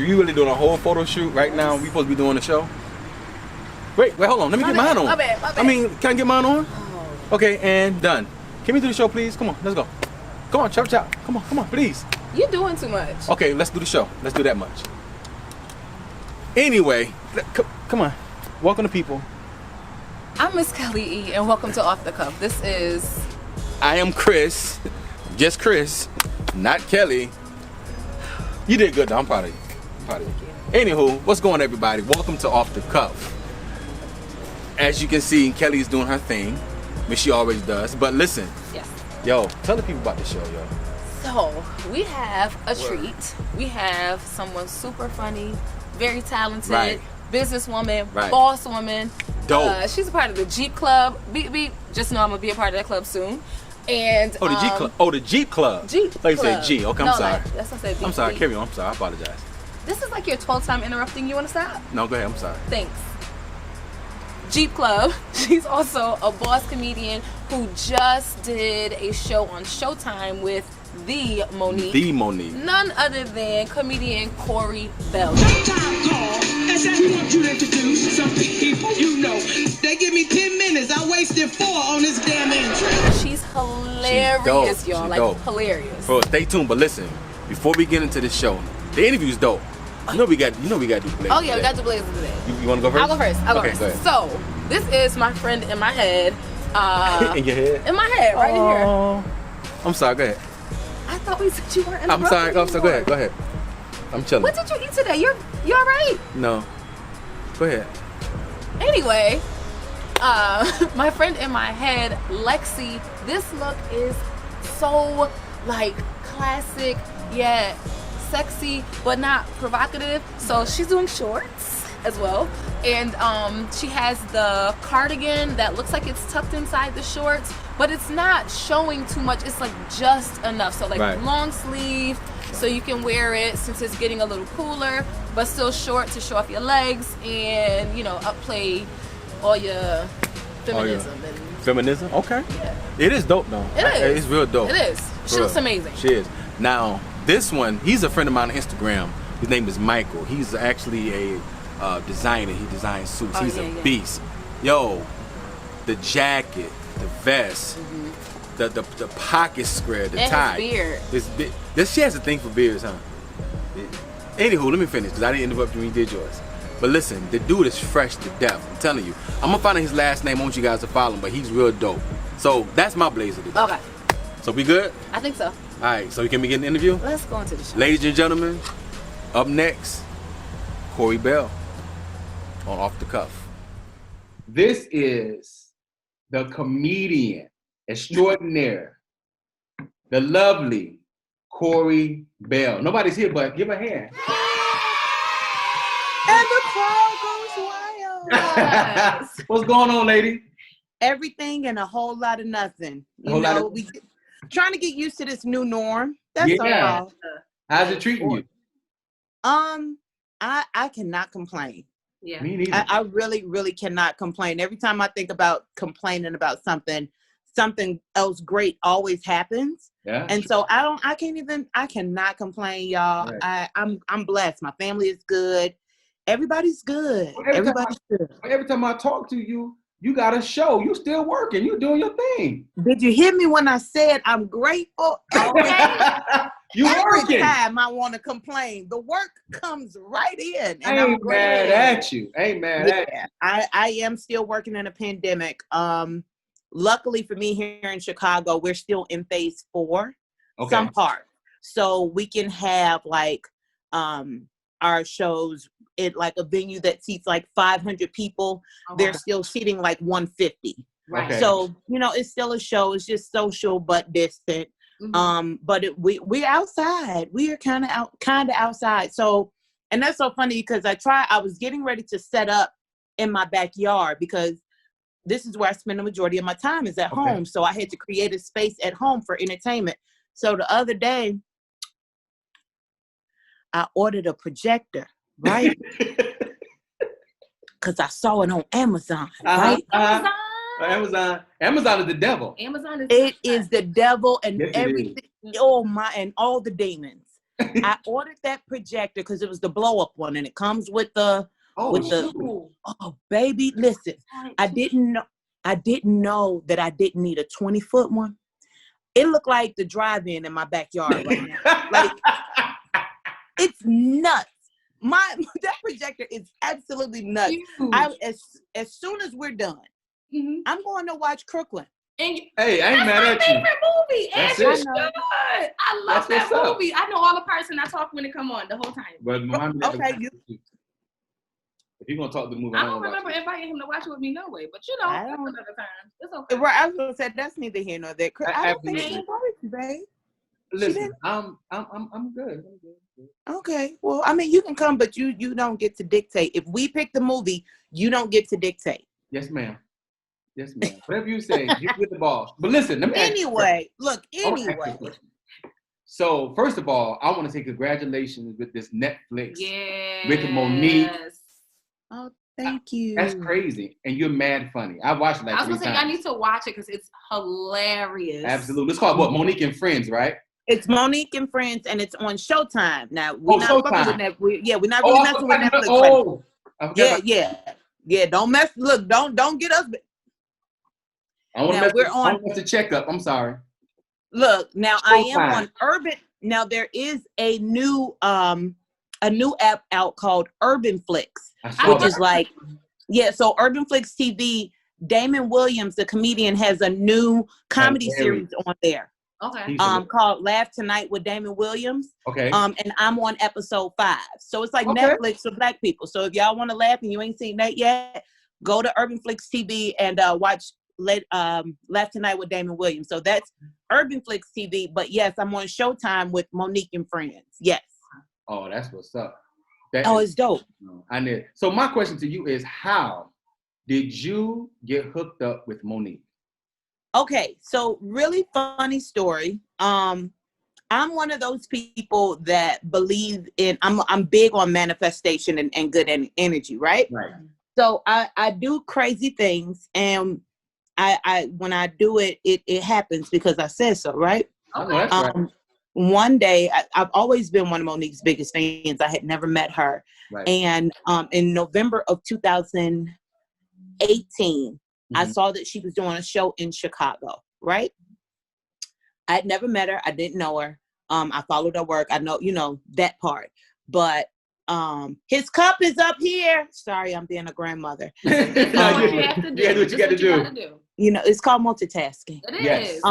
you really doing a whole photo shoot right now? We supposed to be doing the show? Wait, hold on. Let me get mine on. My bad. I mean, can I get mine on? Oh. Okay, and done. Can we do the show, please? Come on, let's go. Come on, chop. Come on, please. You're doing too much. Okay, let's do the show. Let's do that much. Anyway, come on. Welcome to people. I'm Miss Kelly E, and welcome to Off the Cuff. This is... I am Chris. Just Chris. Not Kelly. You did good, though. I'm proud of you. Anywho, what's going on, everybody? Welcome to Off the Cuff. As you can see, Kelly's doing her thing, which she always does. But listen. Yes. Yo, tell the people about the show, yo. So, we have a treat. We have someone super funny, very talented, right. businesswoman, right. boss woman. Dope. She's a part of the Jeep Club. Beep, beep. Just know I'm going to be a part of that club soon. And the Jeep Club. Oh, the Jeep Club. Jeep Club. You said G. Okay, I'm sorry. Like, that's what I said. Beep, I'm sorry. beep. Carry on. I'm sorry. I apologize. This is like your 12th time interrupting. You want to stop? No, go ahead. I'm sorry. Thanks. Jeep Club. She's also a boss comedian who just did a show on Showtime with the Monique. None other than comedian Correy Bell. Showtime call and said we want you to introduce some people you know. They give me 10 minutes. I wasted 4 on this damn intro. She's hilarious, y'all. Like dope. Hilarious. Bro, stay tuned. But listen, before we get into the show, the interview's dope. You know we got to do Blaze. Oh yeah, we got to do Blaze today. You want to go first? I'll go first. Go ahead. So this is my friend in my head. In your head? In my head, right in here. I'm sorry. Go ahead. I thought we said you weren't. I'm sorry. Go ahead. I'm chilling. What did you eat today? You all right? No. Go ahead. Anyway, my friend in my head, Lexi. This look is so like classic yet sexy, but not provocative. So she's doing shorts as well, and she has the cardigan that looks like it's tucked inside the shorts, but it's not showing too much. It's like just enough. So like right. long sleeve, so you can wear it since it's getting a little cooler, but still short to show off your legs and upplay all your feminism. Feminism? Okay. Yeah. It is dope though. It is. It's real dope. It is. She looks amazing. She is. Now, this one, he's a friend of mine on Instagram. His name is Michael. He's actually a designer. He designs suits. He's a beast. Yo, the jacket, the vest, the pocket square, the tie. His beard. She has a thing for beards, huh? Anywho, let me finish because I didn't interrupt you when you did yours. But listen, the dude is fresh to death. I'm telling you. I'm gonna find out his last name. I want you guys to follow him, but he's real dope. So that's my blazer today. Okay. So we good? I think so. All right. So can we get an interview? Let's go into the show. Ladies and gentlemen, up next, Correy Bell on Off the Cuff. This is the comedian extraordinaire, the lovely Correy Bell. Nobody's here, but give a hand. And the crowd goes wild. Yes. What's going on, lady? Everything and a whole lot of nothing. We trying to get used to this new norm. That's all. How's it treating you? I cannot complain. Yeah. Me neither. I really, really cannot complain. Every time I think about complaining about something else great always happens. Yeah. And so I cannot complain, y'all. Right. I'm blessed. My family is good. Everybody's good. Everybody's good. Every time I talk to you, you got a show. You still working. You doing your thing. Did you hear me when I said I'm grateful? Okay. You Every working. time I want to complain, the work comes right in. And I I'm ain't mad at you. Ain't mad at you. I am still working in a pandemic. Luckily for me here in Chicago, we're still in phase 4, some part. So we can have like our shows at like a venue that seats like 500 people. They're still seating like 150. Right. Okay. So, it's still a show. It's just social but distant. Mm-hmm. But we're outside. We are kind of outside. So, and that's so funny because I was getting ready to set up in my backyard because this is where I spend the majority of my time is at home. So I had to create a space at home for entertainment. So the other day, I ordered a projector, right? Because I saw it on Amazon, right? Amazon is the devil. Amazon is It is the devil and Yes, everything. Oh my, and all the demons. I ordered that projector because it was the blow up one, and it comes with the baby. Listen, I didn't know that I didn't need a 20-foot one. It looked like the drive-in in my backyard right now. Like, it's nuts. That projector is absolutely nuts. As soon as we're done, I'm going to watch Crooklyn. Hey, I ain't mad at you. That's my favorite movie. That's and it. I love that movie. I know all the parts and I talk when it come on the whole time. But if you're gonna talk the movie, I don't remember inviting him to watch it with me no way. But that's another time. It's okay. Right, I was gonna say that's neither here nor there. I don't think she invited you, babe. Listen, I'm good. Okay. Well, I mean, you can come, but you don't get to dictate. If we pick the movie, you don't get to dictate. Yes, ma'am. Whatever you say, you get the boss. But listen, let me Anyway. So, first of all, I want to say congratulations with this Netflix with Monique. Oh, thank you. That's crazy. And you're mad funny. I watched it like 3 times. I was going to say, I need to watch it because it's hilarious. Absolutely. It's called what? Monique and Friends, right? It's Monique and Friends, and it's on Showtime. Now, we're not fucking with that. We're not really messing with Netflix. Yeah. Don't mess. Look, don't get us. I want to check up. I'm sorry. Look, now I am on Urban. Now there is a new app out called Urban Flix, which is like, so Urban Flix TV. Damon Williams, the comedian, has a new comedy series on there. Okay. Called Laugh Tonight with Damon Williams. Okay. And I'm on episode 5. So it's like Netflix for Black people. So if y'all want to laugh and you ain't seen that yet, go to Urban Flix TV and watch Laugh Tonight with Damon Williams. So that's Urban Flix TV. But yes, I'm on Showtime with Monique and Friends. Yes. Oh, that's what's up. It's dope. I know. So my question to you is, how did you get hooked up with Monique? Okay, so really funny story. I'm one of those people that believe in. I'm big on manifestation and good energy, right? Right. So I do crazy things, and I when I do it, it happens because I said so, right? Okay. That's right. One day, I've always been one of Monique's biggest fans. I had never met her, right. And in November of 2018. I saw that she was doing a show in Chicago, right? I had never met her. I didn't know her. I followed her work. I know, that part. But his cup is up here. Sorry, I'm being a grandmother. You have to do what you got to do. It's called multitasking. It is.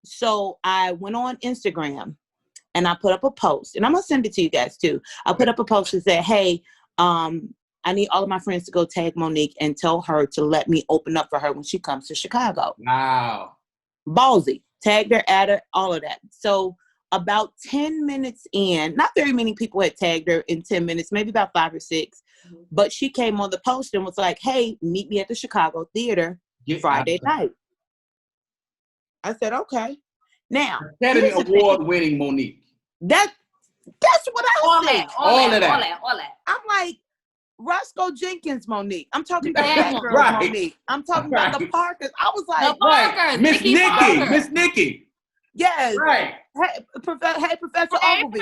So I went on Instagram and I put up a post. And I'm going to send it to you guys too. I put up a post that said, hey, I need all of my friends to go tag Monique and tell her to let me open up for her when she comes to Chicago. Wow. Ballsy. Tagged her, add her, all of that. So about 10 minutes in, not very many people had tagged her in 10 minutes, maybe about 5 or 6. But she came on the post and was like, hey, meet me at the Chicago Theater Friday night. I said, okay. Now, Academy Award-winning Monique. That's what I was saying. All of that. I'm like, Roscoe Jenkins Monique. I'm talking about that girl Monique. I'm talking about the Parkers. I was like, Miss Nikki. Yes. Right. Hey, Professor Ogilvy.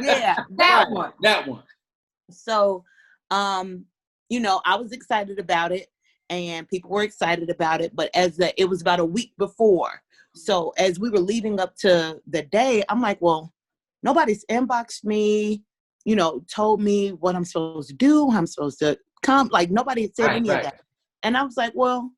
Yeah. That one. So, I was excited about it, and people were excited about it. But it was about a week before, so as we were leading up to the day, I'm like, well, nobody's inboxed me. Told me what I'm supposed to do, how I'm supposed to come. Like, nobody had said any of that. And I was like, well,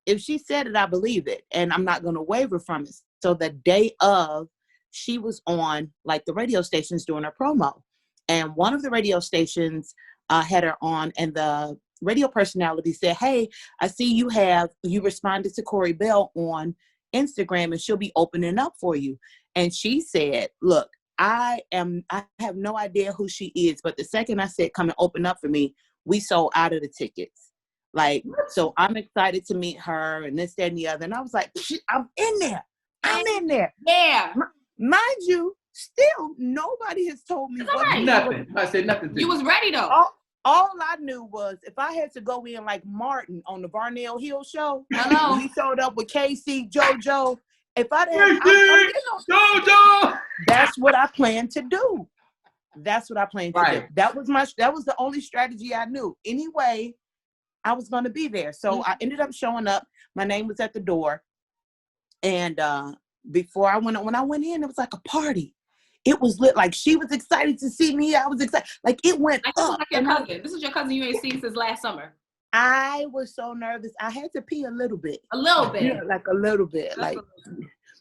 if she said it, I believe it. And I'm not going to waver from it. So the day of, she was on, like, the radio stations doing her promo. And one of the radio stations had her on, and the radio personality said, hey, I see you responded to Correy Bell on Instagram, and she'll be opening up for you. And she said, look, I have no idea who she is, but the second I said, come and open up for me, we sold out of the tickets. Like, so I'm excited to meet her and this, that, and the other. And I was like, I'm in there. Yeah. Mind you, still nobody has told me nothing. I said nothing. You was ready though. All I knew was if I had to go in like Martin on the Varnell Hill show, he showed up with KC, JoJo. If I didn't, JoJo. that's what I plan to do. That's what I plan to do. That was the only strategy I knew. Anyway, I was going to be there. So I ended up showing up. My name was at the door. And when I went in, it was like a party. It was lit. Like, she was excited to see me. I was excited. Like, it went like, up. Like your cousin. This is your cousin you ain't seen since last summer. I was so nervous. I had to pee a little bit. A little bit. Yeah, like a little bit. Just like,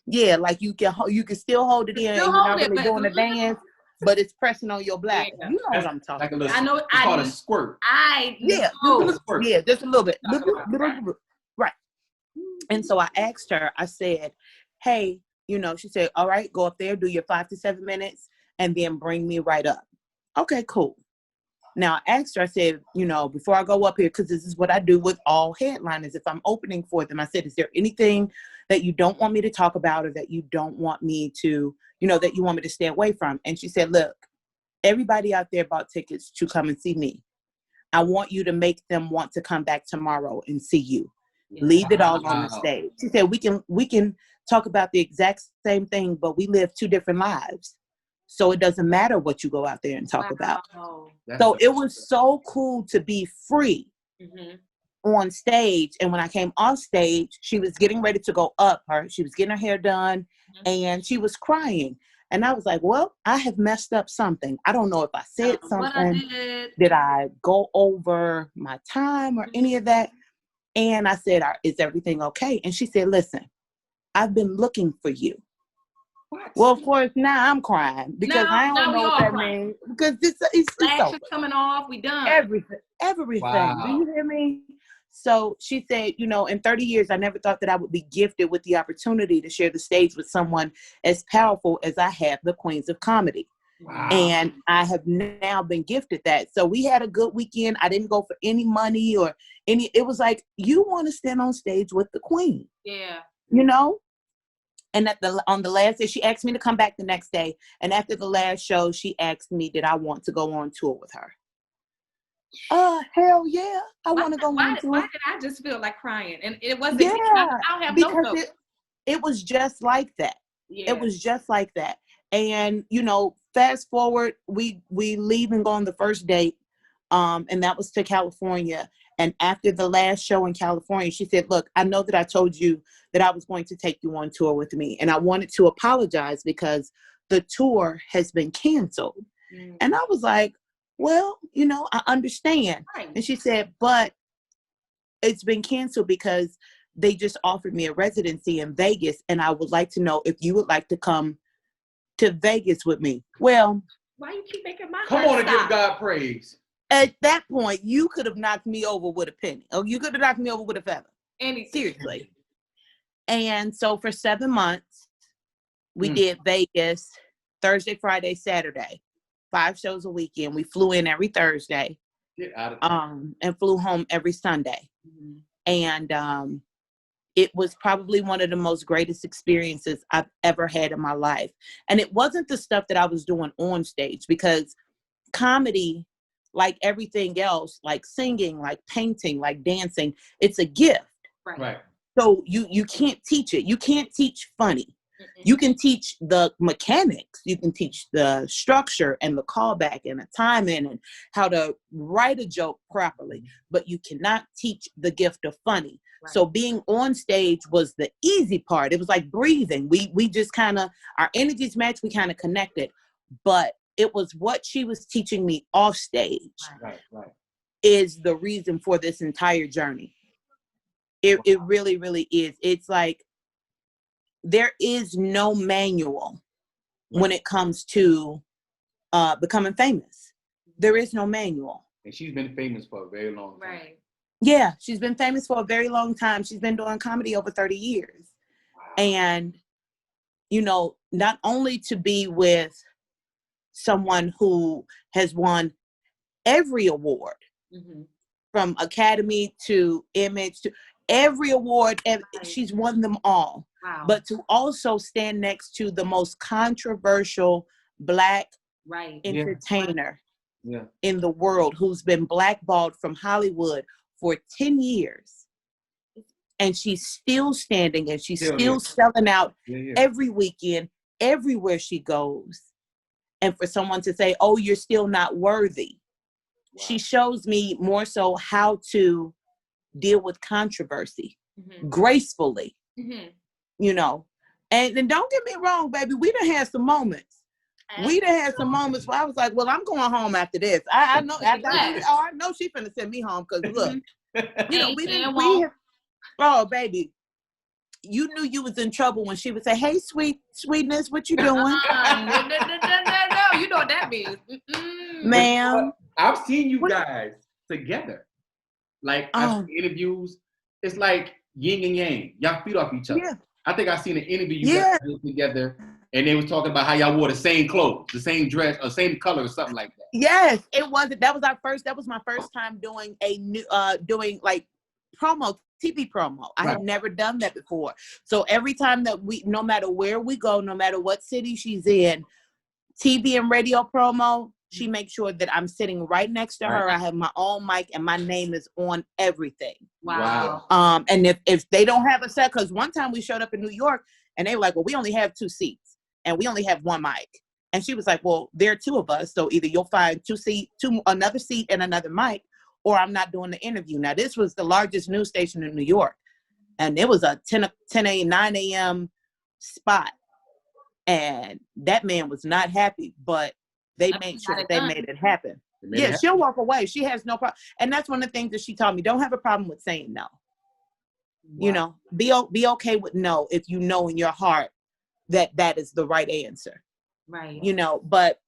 yeah, like you can still hold it in and you're not really doing the dance, but it's pressing on your bladder. Yeah. You know what I'm talking about. I know. It's called a squirt. Just a little bit. Little, right. And so I asked her, I said, hey, she said, all right, go up there, do your 5 to 7 minutes, and then bring me right up. Okay, cool. Now, I asked her, I said, before I go up here, because this is what I do with all headliners, if I'm opening for them, I said, is there anything that you don't want me to talk about or that you don't want me to, that you want me to stay away from? And she said, look, everybody out there bought tickets to come and see me. I want you to make them want to come back tomorrow and see you. Leave it all on the stage. She said, we can talk about the exact same thing, but we live 2 different lives. So it doesn't matter what you go out there and talk about. So it was so cool to be free on stage. And when I came off stage, she was getting ready to go up. She was getting her hair done and she was crying. And I was like, well, I have messed up something. I don't know if I said something. Did I go over my time or any of that? And I said, is everything okay? And she said, listen, I've been looking for you. What? Well, of course, now I'm crying because I don't know what that means. Because it's over. Coming off, we done. Everything. Wow. Do you hear me? So she said, in 30 years, I never thought that I would be gifted with the opportunity to share the stage with someone as powerful as I have, the Queens of Comedy. Wow. And I have now been gifted that. So we had a good weekend. I didn't go for any money or any. It was like, you want to stand on stage with the Queen. Yeah. And on the last day, she asked me to come back the next day. And after the last show, she asked me, did I want to go on tour with her? Hell yeah. I want to go on tour. Why did I just feel like crying? And it wasn't, I don't have no notes. It was just like that. Yeah. It was just like that. And, fast forward, we leave and go on the first date. And that was to California. And after the last show in California, she said, look, I know that I told you that I was going to take you on tour with me. And I wanted to apologize because the tour has been canceled. Mm. And I was like, well, I understand. Right. And she said, but it's been canceled because they just offered me a residency in Vegas. And I would like to know if you would like to come to Vegas with me. Well, why you keep making my come on and give God praise. At that point, you could have knocked me over with a penny. Or you could have knocked me over with a feather. Seriously. And so for 7 months, we did Vegas Thursday, Friday, Saturday. 5 shows a weekend. We flew in every Thursday. Get out of town. And flew home every Sunday. Mm-hmm. And it was probably one of the most greatest experiences I've ever had in my life. And it wasn't the stuff that I was doing on stage, because comedy, like everything else, like singing, like painting, like dancing, it's a gift. Right. So you can't teach it. You can't teach funny. You can teach the mechanics. You can teach the structure and the callback and the timing and how to write a joke properly, but you cannot teach the gift of funny. Right. So being on stage was the easy part. It was like breathing. We just kind of, our energies matched. We kind of connected, but it was what she was teaching me off stage is the reason for this entire journey. It really, really is. It's like, there is no manual when it comes to becoming famous. There is no manual. And she's been famous for a very long time. Right. Yeah, she's been famous for a very long time. She's been doing comedy over 30 years. Wow. And, not only to be with someone who has won every award, from Academy to Image to every award, and she's won them all. Wow. But to also stand next to the most controversial Black entertainer in the world, who's been blackballed from Hollywood for 10 years. And she's still standing, and she's still selling out every weekend, everywhere she goes. And for someone to say, oh, you're still not worthy. Wow. She shows me more so how to deal with controversy gracefully, you know. And don't get me wrong, baby, we done had some moments. We done had some moments where I was like, well, I'm going home after this. I know, I know she finna send me home because look, you know, oh, baby, you knew you was in trouble when she would say, hey, sweetness, what you doing? No, you know what that means. Ma'am. I've seen you guys together. Like, I've seen interviews. It's like yin and yang. Y'all feed off each other. Yeah. I think I seen an interview you guys did together, and they was talking about how y'all wore the same clothes, the same dress, or same color, or something like that. Yes, it was. That was my first time doing a new, doing like promo, TV promo. I had never done that before. So every time that no matter where we go, no matter what city she's in, TV and radio promo, she makes sure that I'm sitting right next to her. I have my own mic and my name is on everything. Wow. And if they don't have a set, because one time we showed up in New York and they were like, well, we only have 2 seats and we only have 1 mic. And she was like, well, there are 2 of us. So either you'll find another seat and another mic, or I'm not doing the interview. Now, this was the largest news station in New York. And it was a 9 a.m. spot. And that man was not happy, but they made sure that they made it happen. Yeah, she'll walk away. She has no problem. And that's one of the things that she taught me. Don't have a problem with saying no. Wow. You know, be okay with no if you know in your heart that that is the right answer. Right. You know, but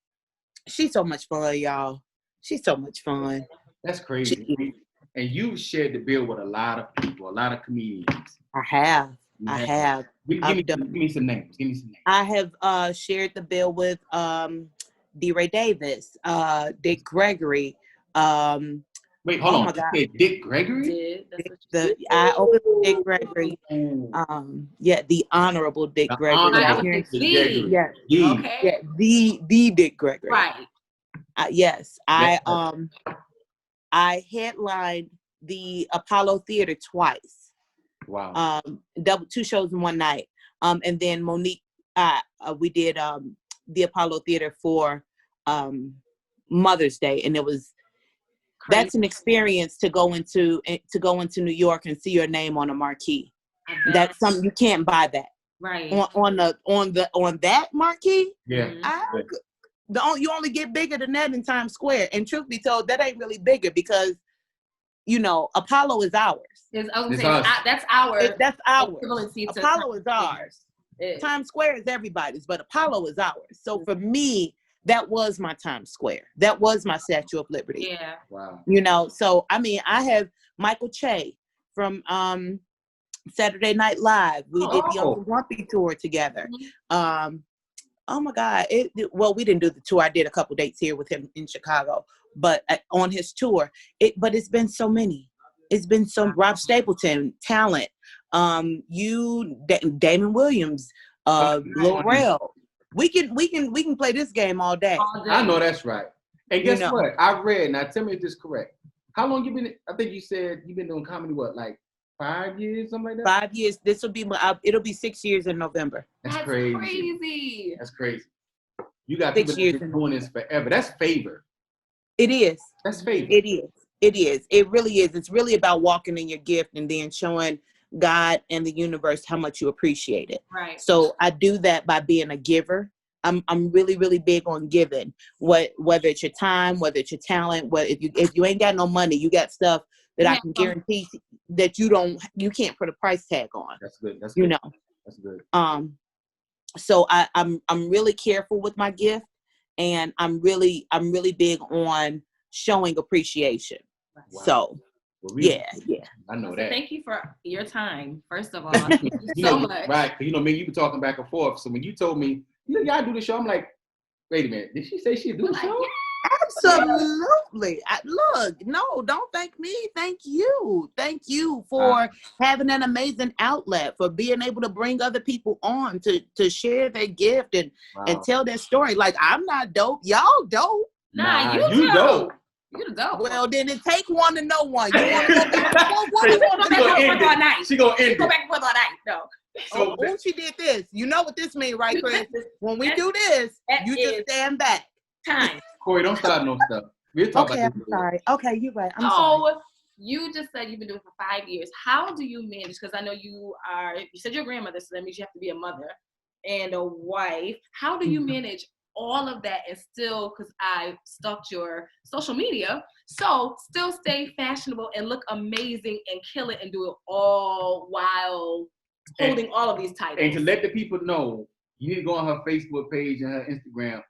she's so much fun, y'all. She's so much fun. That's crazy. And you've shared the bill with a lot of people, a lot of comedians. I have. Give me some names. I have shared the bill with D-Ray Davis, Dick Gregory. Wait, hold on. Dick Gregory? I opened with Dick Gregory. The Honorable Dick Gregory. Yes. Okay. Yeah, the Dick Gregory. Right. Yes. I headlined the Apollo Theater twice. Wow. 2 shows in one night. And then Monique, we did the Apollo Theater for Mother's Day, and that's an experience to go into New York and see your name on a marquee. That's something you can't buy that. Right. On that marquee. Yeah. You only get bigger than that in Times Square. And truth be told, that ain't really bigger because, you know, Apollo is ours. That's ours. That's ours. Apollo is ours. Times Square is everybody's, but Apollo is ours. So for me, that was my Times Square. That was my Statue of Liberty. Yeah. Wow. You know, so I mean, I have Michael Che from Saturday Night Live. We did the Uncle Grumpy tour together. Oh my God. We didn't do the tour. I did a couple dates here with him in Chicago, but on his tour, but it's been so many. It's been some Rob Stapleton, Talent, Damon Williams, Laurel. We can play this game all day. I know that's right. And guess what? I read, now tell me if this is correct. How long you been, I think you said you've been doing comedy, what, like 5 years, something like that? 5 years. It'll be 6 years in November. That's crazy. That's crazy. You got people that been doing this forever. That's favor. It is. That's favor. It is. It really is. It's really about walking in your gift and then showing God and the universe how much you appreciate it. Right. So I do that by being a giver. I'm really, really big on giving. Whether it's your time, whether it's your talent, if you ain't got no money, you got stuff that I can guarantee that you can't put a price tag on. That's good. That's good. You know. That's good. So I'm really careful with my gift, and I'm really big on showing appreciation. Wow. So yeah. I know that. Thank you for your time, first of all. Thank you so much. Right. You know, me, you were talking back and forth. So when you told me, y'all do the show, I'm like, wait a minute. Did she say she'd do the show? Absolutely. No, don't thank me. Thank you. Thank you for having an amazing outlet, for being able to bring other people on to share their gift and tell their story. Like, I'm not dope. Y'all dope. Nah, you dope. You dope. Well, then it take one to know one. You want to go back and forth all night. She gonna end Go back and forth all night. No. So she did this. You know what this means, right, Chris? When we do this, you just stand back. Time. Corey, don't start no stuff. We'll talk about this. I'm sorry. Okay, you're right. I'm sorry. So you just said you've been doing it for 5 years. How do you manage? Because I know you said you're a grandmother, so that means you have to be a mother and a wife. How do you manage all of that and still, because I stalked your social media, so still stay fashionable and look amazing and kill it and do it all while holding all of these titles? And to let the people know, you need to go on her Facebook page and her Instagram.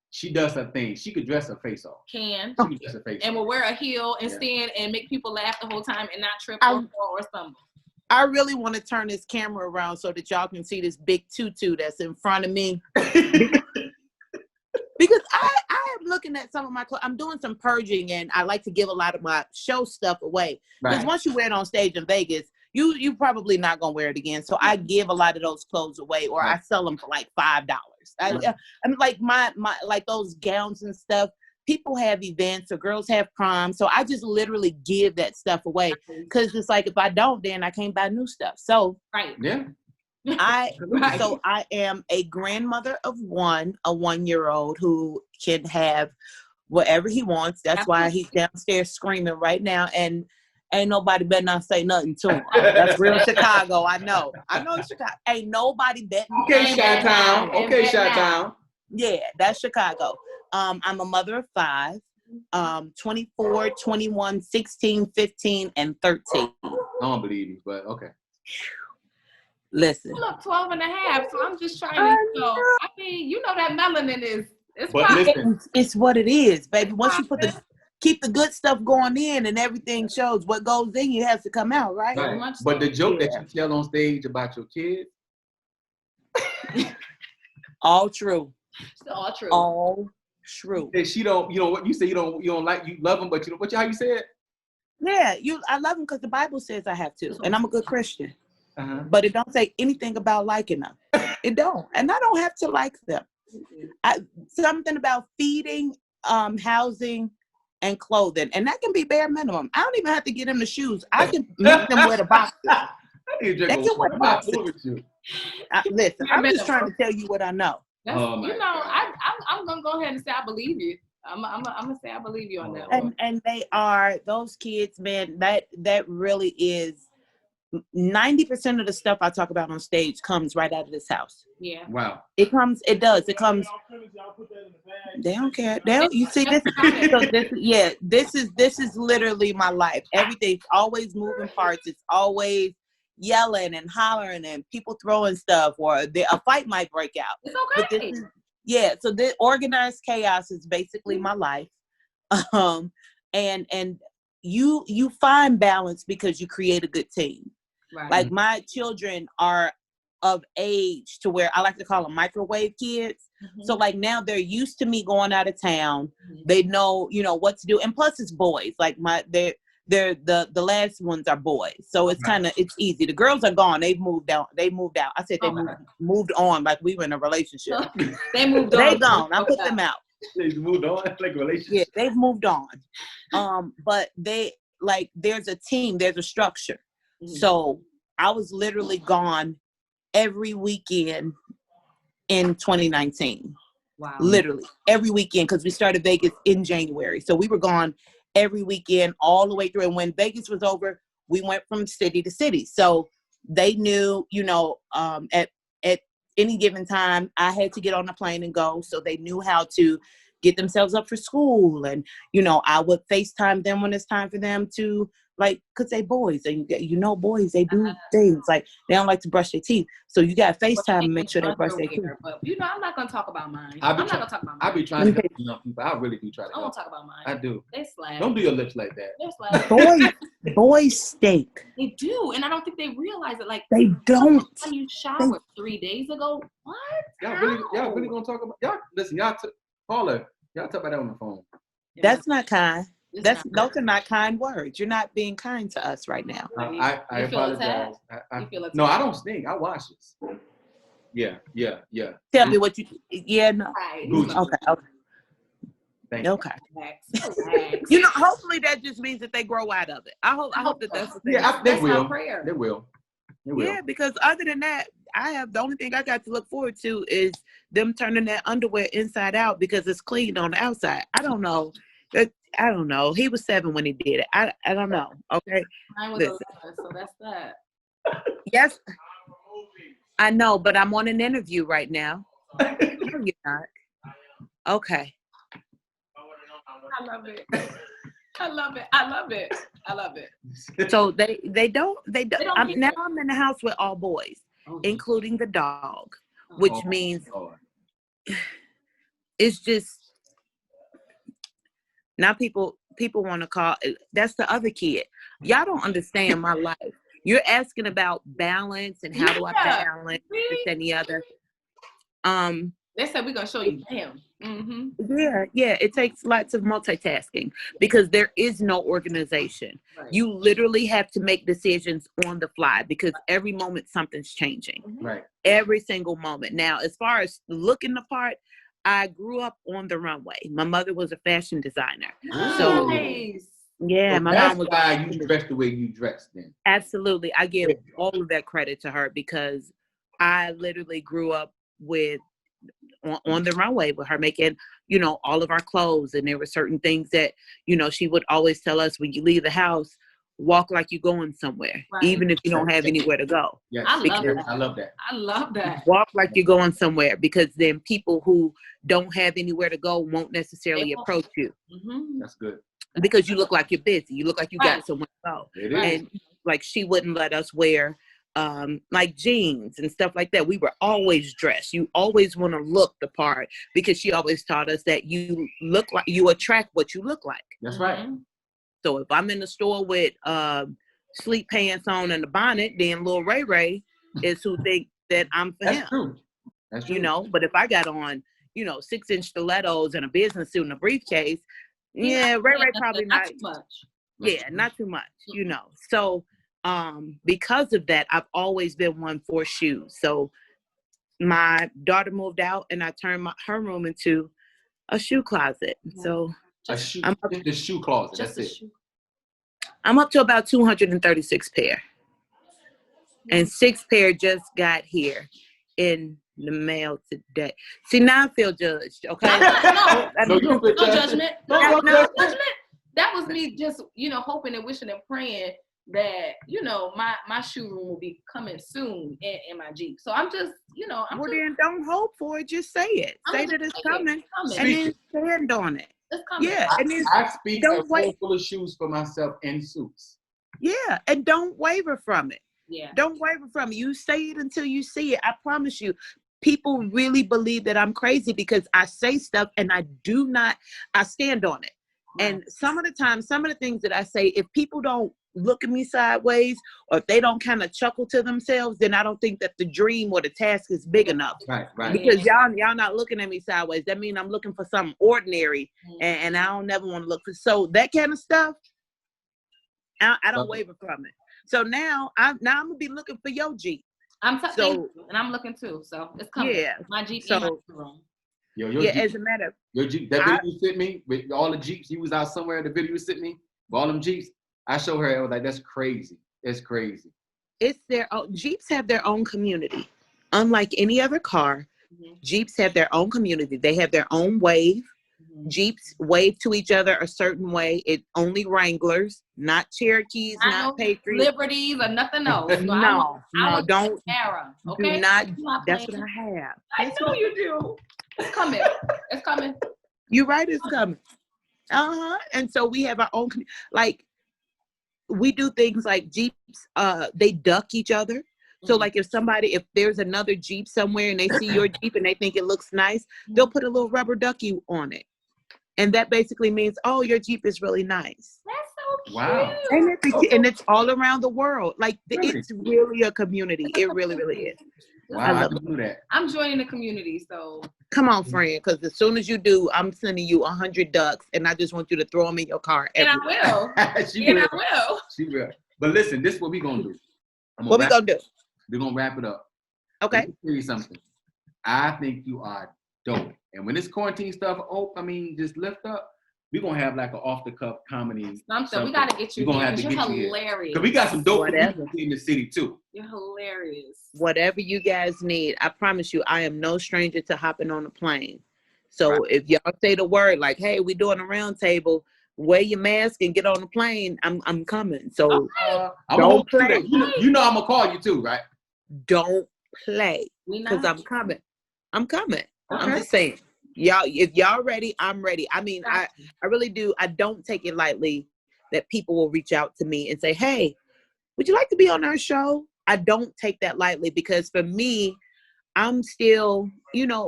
She does her thing. She could dress her face off. She could dress her face and off. will wear a heel and stand and make people laugh the whole time and not trip or fall or stumble. I really want to turn this camera around so that y'all can see this big tutu that's in front of me. Because I am looking at some of my clothes. I'm doing some purging, and I like to give a lot of my show stuff away. Because once you wear it on stage in Vegas, you probably not gonna wear it again. So I give a lot of those clothes away, or I sell them for like $5. I mean, like my like those gowns and stuff. People have events, or girls have prom, so I just literally give that stuff away. Because it's like, if I don't, then I can't buy new stuff. So So I am a grandmother of one, a 1-year-old who can have whatever he wants. That's why he's downstairs screaming right now, and ain't nobody better not say nothing to him. That's real Chicago. I know Chicago. Ain't nobody betting. Okay, Chi-Town. Okay, Chi-Town. Yeah, that's Chicago. I'm a mother of 5, 24, 21, 16, 15, and 13. I don't believe you, but okay. Listen. You look 12 and a half, so I'm just trying to know. I mean, you know that melanin is it's what it is, baby. Once you keep the good stuff going in, and everything shows, what goes in you has to come out, right? But the joke that you tell on stage about your kids, all true. It's all true. All true. And she don't, you know what you say, you don't like, you love them, but you know how you say it? Yeah, I love them because the Bible says I have to, and I'm a good Christian. But it don't say anything about liking them. It don't, and I don't have to like them. Something about feeding, housing, and clothing, and that can be bare minimum. I don't even have to get them the shoes. I can make them wear the boxes. They can wear the boxes. Listen, I'm just trying to tell you what I know. I'm gonna go ahead and say I believe you. I'm gonna say I believe you on that one. And they are those kids, man. That really is 90% of the stuff I talk about on stage comes right out of this house. Yeah. Wow. It comes. They don't care. You see this? This is literally my life. Everything's always moving parts. It's always yelling and hollering and people throwing stuff, or a fight might break out. It's okay. So the organized chaos is basically my life. And you find balance because you create a good team. Right. Like my children are of age to where I like to call them microwave kids. So like now they're used to me going out of town. They know, what to do. And plus it's boys. Like they're the last ones are boys. So it's it's easy. The girls are gone. They've moved out. I said they moved on like we were in a relationship. They moved on. They gone. I put them out. They moved on like a relationship. Yeah, they've moved on. But there's a team, there's a structure. So I was literally gone every weekend in 2019. Wow. Literally every weekend, because we started Vegas in January. So we were gone every weekend all the way through. And when Vegas was over, we went from city to city. So they knew, at any given time, I had to get on a plane and go. So they knew how to get themselves up for school. And, I would FaceTime them when it's time for them to, because they boys. And, boys, they do things. Like, they don't like to brush their teeth. So you got to FaceTime and make sure they brush their teeth. But, I'm not going to talk about mine. I'm not going to talk about mine. I be trying to help young people. I really do try to help. I won't talk about mine. I do. They slack. Don't do your lips like that. They're slack. Boys stink. They do. And I don't think they realize it. Like, they don't. When you showered 3 days ago, what? Y'all really going to talk about, listen, Paula, y'all talk about that on the phone. That's not kind. Those are not kind words. You're not being kind to us right now. I apologize. No, I don't stink. I wash it. Yeah. Tell me what you. Yeah, no. Okay. Thank you. Okay. Hopefully that just means that they grow out of it. I hope that that's the thing. Yeah, they will. They will. Yeah, because other than that, the only thing I got to look forward to is them turning that underwear inside out because it's clean on the outside. I don't know. I don't know. He was 7 when he did it. I don't know. Okay. Mine was 11, so that's that. Yes. I know, but I'm on an interview right now. No, you're not. Okay. I love it. I love it. I love it. I love it. So they don't. Now I'm in the house with all boys, including the dog, which means it's just now people want to call. That's the other kid. Y'all don't understand my life. You're asking about balance and how do I balance this and the other. They said we're gonna show you him. Mm-hmm. Yeah. It takes lots of multitasking because there is no organization. Right. You literally have to make decisions on the fly because every moment something's changing. Right. Every single moment. Now, as far as looking the part, I grew up on the runway. My mother was a fashion designer. Nice. So yeah, so my that's mom was. Why you dressed the way you dressed then. Absolutely, I give all of that credit to her because I literally grew up with. On the runway with her making, all of our clothes. And there were certain things that, she would always tell us when you leave the house, walk like you're going somewhere, even if you don't have anywhere to go. Yes, I love that. I love that. Walk like you're going somewhere because then people who don't have anywhere to go won't necessarily approach you. Mm-hmm. That's good. Because you look like you're busy. You look like you got somewhere to go. It is. And like she wouldn't let us wear like jeans and stuff like that. We were always dressed. You always want to look the part because she always taught us that you look like you attract what you look like. That's right. So if I'm in the store with sleep pants on and a bonnet, then little Ray Ray is who think that I'm for him. True. That's true. But if I got on, 6-inch stilettos and a business suit and a briefcase, Ray Ray probably not too much. Yeah, not too much, So because of that, I've always been one for shoes. So my daughter moved out and I turned her room into a shoe closet. So the shoe closet. That's it. I'm up to about 236 pair. And 6 pair just got here in the mail today. See, now I feel judged, okay? No judgment. No judgment. That was me just, hoping and wishing and praying that, my shoe room will be coming soon in my Jeep. So I'm just, then don't hope for it. Just say it. Say that it's coming. And then stand on it. It's coming. Yeah. I speak a room full of shoes for myself and suits. Yeah. And don't waver from it. Yeah. Don't waver from it. You say it until you see it. I promise you. People really believe that I'm crazy because I say stuff and I stand on it. Right. And some of the times, some of the things that I say, if people don't look at me sideways or if they don't kind of chuckle to themselves, then I don't think that the dream or the task is big enough. Right. Because y'all not looking at me sideways. That means I'm looking for something ordinary and I don't never want to look for. So that kind of stuff, I don't waver from it. So now I'm gonna be looking for your Jeep. And I'm looking too. So it's coming. Yeah. My Jeep in my room. As a matter of your Jeep, that video you sent me with all the Jeeps, you was out somewhere, the video you sent me with all them Jeeps. I showed her, I was like, that's crazy. It's crazy. It's their own, Jeeps have their own community. Unlike any other car, Jeeps have their own community. They have their own wave. Jeeps wave to each other a certain way. It's only Wranglers, not Cherokees, not Patriots, Liberties, or nothing else. No, don't. Era, okay? Do not. That's what I have. I know you do. It's coming. It's coming. You're right. It's coming. And so we have our own. We do things like Jeeps. They duck each other. So like if there's another Jeep somewhere and they see your Jeep and they think it looks nice, they'll put a little rubber ducky on it. And that basically means, oh, your Jeep is really nice. That's so cute. Wow. And it's all around the world. Like it's really a community. It really, really is. Wow, I can do that. I'm joining the community, so. Come on, friend, because as soon as you do, I'm sending you 100 ducks, and I just want you to throw them in your car. I will. I will. She will. But listen, this is what we're going to do. What we going to do? We're going to wrap it up. Okay. Let me tell you something. I think you are dope. And when this quarantine stuff just lift up, we're gonna have like an off the cuff comedy. Something. We gotta get you. We're gonna have to You're get you hilarious. Because we got some dope people in the city too. You're hilarious. Whatever you guys need, I promise you, I am no stranger to hopping on a plane. So if y'all say the word like, "Hey, we doing a round table," wear your mask and get on the plane. I'm coming. So don't play. You know I'm gonna call you too, right? Don't play because I'm coming. I'm coming. Okay. I'm just saying, y'all. If y'all ready, I'm ready. I mean, I really do. I don't take it lightly that people will reach out to me and say, "Hey, would you like to be on our show?" I don't take that lightly because for me, I'm still,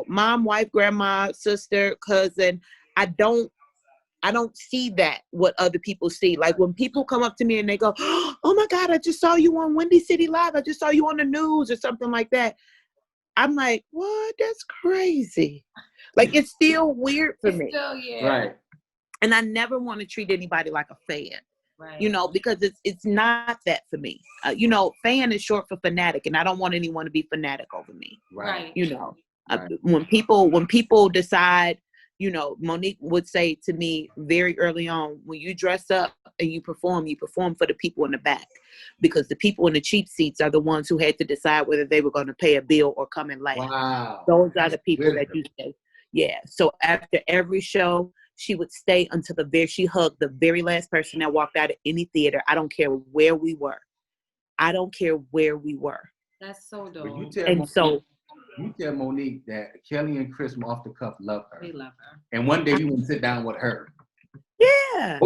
mom, wife, grandma, sister, cousin. I don't see that what other people see. Like when people come up to me and they go, "Oh my God, I just saw you on Windy City Live. I just saw you on the news," or something like that. I'm like, what? That's crazy. Like it's still weird for me. Right. And I never want to treat anybody like a fan. Right. Because it's not that for me. Fan is short for fanatic, and I don't want anyone to be fanatic over me. Right. Right. When people decide, Monique would say to me very early on, when you dress up and you perform for the people in the back, because the people in the cheap seats are the ones who had to decide whether they were going to pay a bill or come in late. Wow. Those are the people that you say. Yeah. So after every show, she would stay until she hugged the very last person that walked out of any theater. I don't care where we were. That's so dope. You tell Monique that Kelly and Chris from Off the Cuff love her. They love her. And one day you want to sit down with her. Yeah.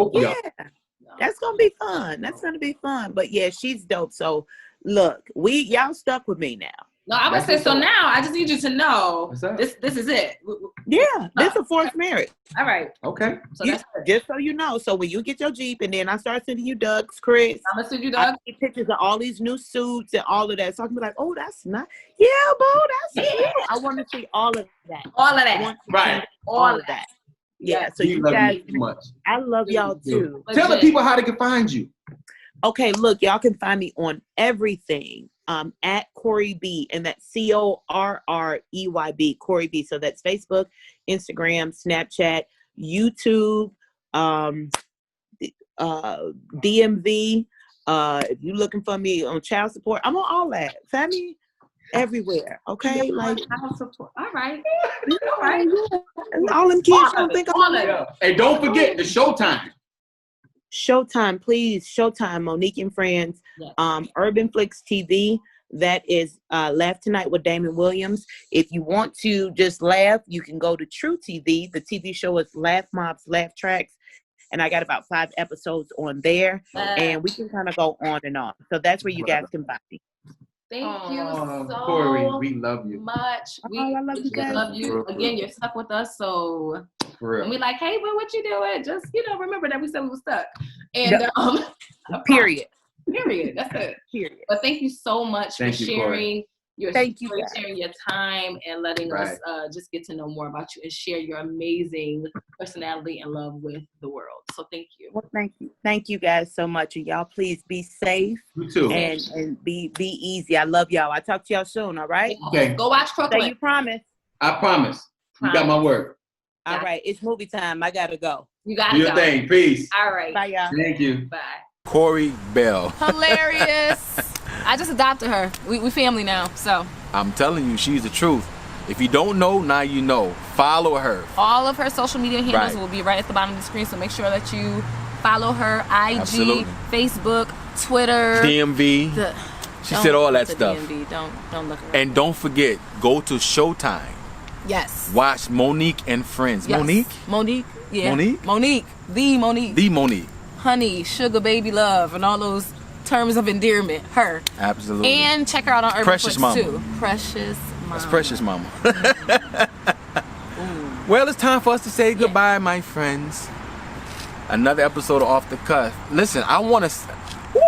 That's going to be fun. But yeah, she's dope. So look, y'all stuck with me now. No, I would say so. Now I just need you to know this is it. Yeah, this is a forced marriage. All right. Okay. So that's just so you know. So when you get your Jeep and then I start sending you Doug's, Chris. I'm gonna send you Doug. I see pictures of all these new suits and all of that. So I can be like, "Oh, that's not. Yeah, bro, that's it." I want to see all of that. Right. All of that. Yeah. So you guys, much. I love y'all too. Tell the people how they can find you. Okay, look, y'all can find me on everything. At Correy B, and that's CORREYB, Correy B. So that's Facebook, Instagram, Snapchat, YouTube, DMV. If you're looking for me on child support, I'm on all that. Find me everywhere. Okay, like child support. All right. All them kids don't think I'm. Hey, don't forget the Showtime. Showtime, please. Showtime, Monique and Friends. Yes. Urban Flicks TV. That is Laugh Tonight with Damon Williams. If you want to just laugh, you can go to True TV. The TV show is Laugh Mobs, Laugh Tracks. And I got about 5 episodes on there. And we can kind of go on and on. So that's where you guys can find me. Thank you so Correy, we love you much. I love you guys. Love you. Again, you're stuck with us. So when we like, hey, well, what you doing? Just, remember that we said we were stuck. And Period. That's it. Period. But thank you so much for sharing your story, sharing your time, and letting us just get to know more about you and share your amazing personality and love with the world. So thank you. Well, thank you. Thank you guys so much. And y'all please be safe. You too. And be easy. I love y'all. I'll talk to y'all soon, all right? Okay. Go watch Crooklyn. So you promise? I promise. You got my word. All right. It's movie time. I gotta go. You gotta go. Do your thing. Peace. All right. Bye, y'all. Thank you. Bye. Correy Bell. Hilarious. I just adopted her. We family now, so. I'm telling you, she's the truth. If you don't know, now you know. Follow her. All of her social media handles will be right at the bottom of the screen, so make sure that you follow her. IG, Facebook, Twitter. DMV. She said all that stuff. DMV. Don't look at her. And don't forget, go to Showtime. Yes. Watch Monique and Friends. Yes. Monique? Yeah. Monique? The Monique. Honey, sugar, baby, love, and all those terms of endearment. Her. Absolutely. And check her out on Urban Precious Flicks Mama. too. Precious Mama. That's Precious Mama. Well, it's time for us to say goodbye, my friends. Another episode of Off the Cuff. Listen, I want to...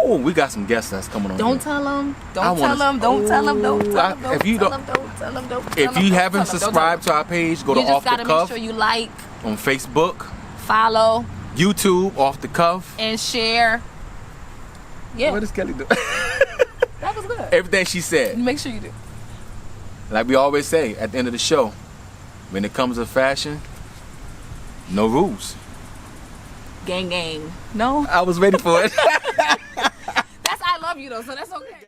Ooh, we got some guests that's coming on. Don't tell them. Don't tell them. If you haven't subscribed to our page, go to Off the Cuff. You just gotta make sure you like. On Facebook. Follow. YouTube, Off the Cuff. And share. Yeah. What does Kelly do? That was good. Everything she said. Make sure you do. Like we always say at the end of the show, when it comes to fashion, no rules. Gang gang. No? I was ready for it. That's I love you though, so that's okay.